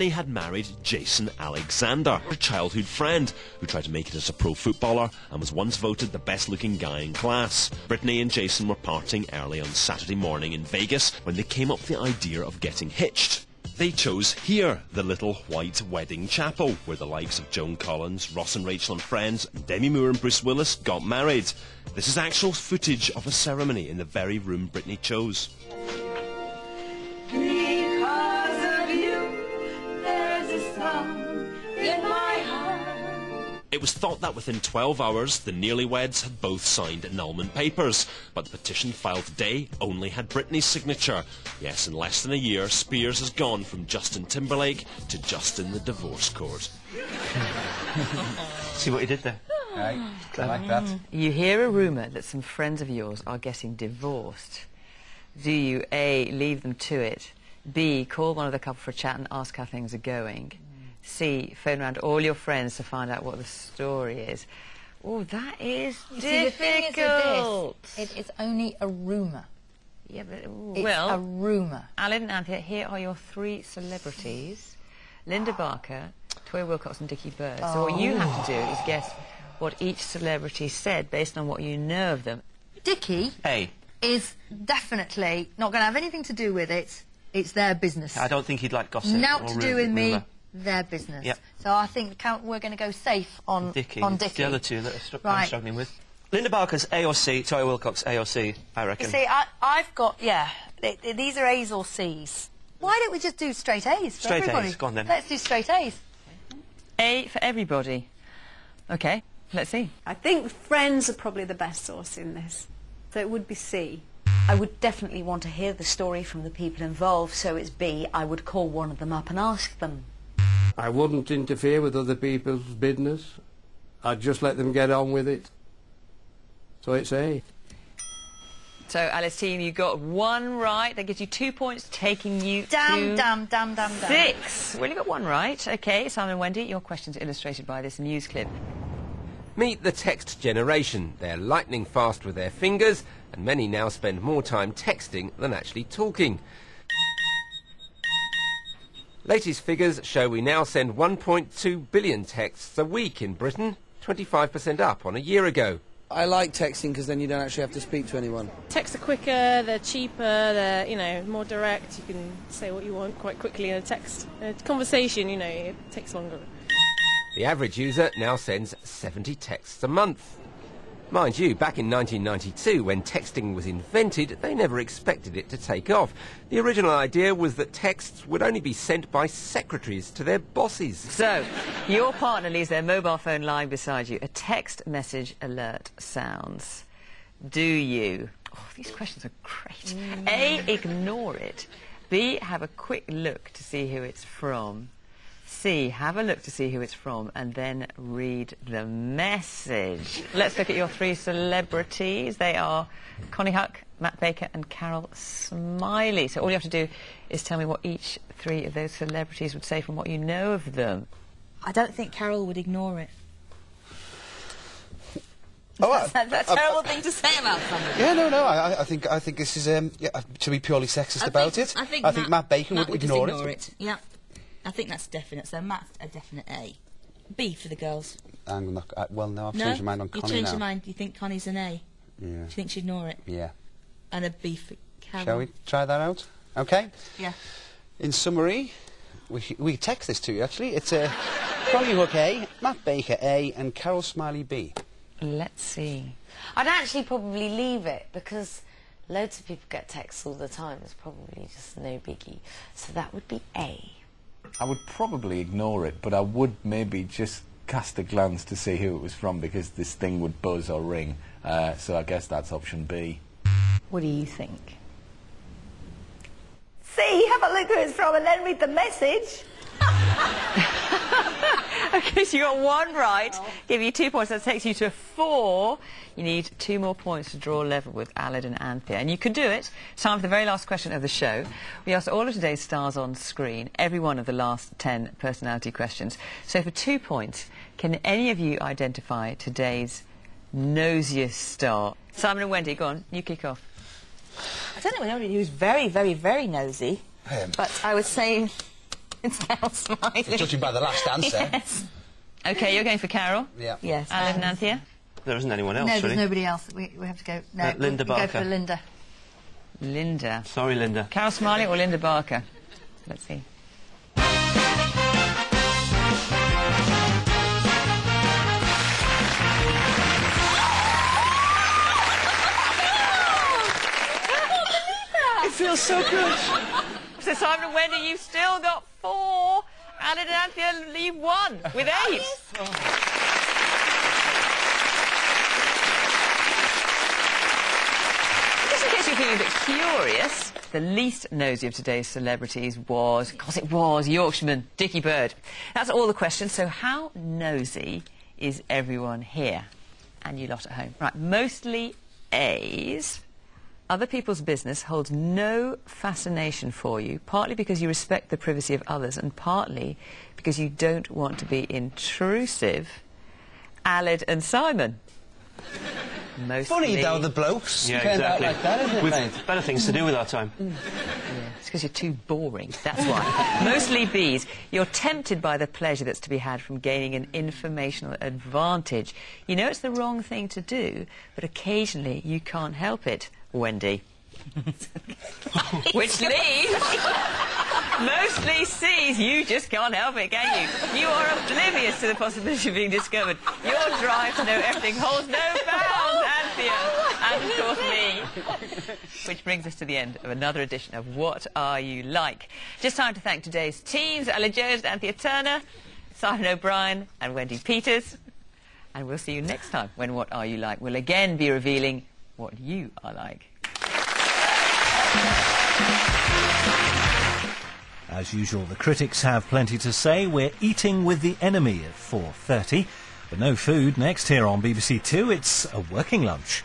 Britney had married Jason Alexander, her childhood friend, who tried to make it as a pro footballer and was once voted the best-looking guy in class. Britney and Jason were partying early on Saturday morning in Vegas when they came up with the idea of getting hitched. They chose here, the little white wedding chapel, where the likes of Joan Collins, Ross and Rachel and Friends, and Demi Moore and Bruce Willis got married. This is actual footage of a ceremony in the very room Britney chose. Because of you, there's a song in my heart. It was thought that within 12 hours, the newlyweds had both signed annulment papers, but the petition filed today only had Britney's signature. Yes, in less than a year, Spears has gone from Justin Timberlake to Justin the divorce court. See what he did there? Right, I like that. You hear a rumour that some friends of yours are getting divorced. Do you, A, leave them to it, B, call one of the couple for a chat and ask how things are going, C, phone around all your friends to find out what the story is? Oh, that is difficult. See, the thing is with this, it's only a rumour. Yeah, but It's a rumour. Alan and Anthea, here are your three celebrities: Linda Barker, Toy Wilcox and Dickie Bird. So what you have to do is guess what each celebrity said based on what you know of them. Dickie is definitely not going to have anything to do with it. It's their business. I don't think he'd like gossip. Not to do with me. rumour. Their business. Yep. So I think we're going to go safe on Dickie. On It's Dickie. the other two that I'm Right. struggling with. Linda Barker's A or C, Toy Wilcox A or C, I reckon. You see, I've got, these are A's or C's. Why don't we just do straight A's for Straight everybody? A's, go on then. Let's do straight A's. A for everybody. OK, let's see. I think friends are probably the best source in this. So it would be C. I would definitely want to hear the story from the people involved, so it's B. I would call one of them up and ask them. I wouldn't interfere with other people's business. I'd just let them get on with it. So it's A. So, Alice team, you got one right. That gives you 2 points, taking you Damn. to 6. Well, you got one right. OK, Simon and Wendy, your questions are illustrated by this news clip. Meet the text generation. They're lightning fast with their fingers, and many now spend more time texting than actually talking. Latest figures show we now send 1.2 billion texts a week in Britain, 25% up on a year ago. I like texting because then you don't actually have to speak to anyone. Texts are quicker, they're cheaper, they're, you know, more direct. You can say what you want quite quickly in a text. A conversation, you know, it takes longer. The average user now sends 70 texts a month. Mind you, back in 1992, when texting was invented, they never expected it to take off. The original idea was that texts would only be sent by secretaries to their bosses. So, your partner leaves their mobile phone lying beside you. A text message alert sounds. Do you? Oh, these questions are great. A, ignore it. B, have a quick look to see who it's from. C, have a look to see who it's from and then read the message. Let's look at your three celebrities. They are Connie Huck, Matt Baker and Carol Smiley. So all you have to do is tell me what each three of those celebrities would say from what you know of them. I don't think Carol would ignore it. Oh, That's a terrible thing to say about somebody. Yeah, no. I think this is to be purely sexist about it. I think Matt Bacon would ignore it. Yeah, I think that's definite. So Matt's a definite A. B for the girls. I'm not. Well, no, I've changed my mind on Connie now. You changed your mind. You think Connie's an A? Yeah. Do you think she'd ignore it? Yeah. And a B for Carol. Shall we try that out? Okay. Yeah. In summary, we text this to you actually. It's Connie Hook A, Matt Baker A, and Carol Smiley B. Let's see. I'd actually probably leave it because loads of people get texts all the time. It's probably just no biggie. So that would be A. I would probably ignore it, but I would maybe just cast a glance to see who it was from because this thing would buzz or ring. So I guess that's option B. What do you think? See, have a look who it's from and then read the message. OK, so you got one right. Give you 2 points. That takes you to 4. You need 2 more points to draw level with Aled and Anthea. And you can do it. Time for the very last question of the show. We asked all of today's stars on screen every one of the last 10 personality questions. So for 2 points, can any of you identify today's nosiest star? Simon and Wendy, go on. You kick off. I don't know anybody who's very, very, very nosy, but I would say It's Carol Smiley. Judging by the last answer. Yes. OK, you're going for Carol? Yeah. Yes. Alan and Anthea? There isn't anyone else, No, really. there's nobody else. We have to go. No, Linda we'll go Barker. for Linda. Linda. Sorry, Linda. Carol Smiley or Linda Barker? Let's see. It feels so good. So Simon and Wendy, you've still got 4. Alan and Anthea leave 1 with 8. Just in case you're feeling a bit curious, the least nosy of today's celebrities was, of course it was, Yorkshireman Dickie Bird. That's all the questions, so how nosy is everyone here? And you lot at home. Right, mostly A's. Other people's business holds no fascination for you, partly because you respect the privacy of others and partly because you don't want to be intrusive. Aled and Simon. Mostly... Funny though, the blokes Yeah, turned out exactly. like that, isn't it, We've mate? better things to do with our time. Yeah, it's because you're too boring, that's why. Mostly B's. You're tempted by the pleasure that's to be had from gaining an informational advantage. You know it's the wrong thing to do, but occasionally you can't help it. Wendy. Which leaves mostly C's. You just can't help it, can you? You are oblivious to the possibility of being discovered. Your drive to know everything holds no bounds, Anthea. And, of course, me. Which brings us to the end of another edition of What Are You Like? Just time to thank today's teams, Alan Jones, Anthea Turner, Simon O'Brien and Wendy Peters. And we'll see you next time when What Are You Like will again be revealing what you are like. As usual, the critics have plenty to say. We're eating with the enemy at 4:30. But no food next here on BBC Two. It's a working lunch.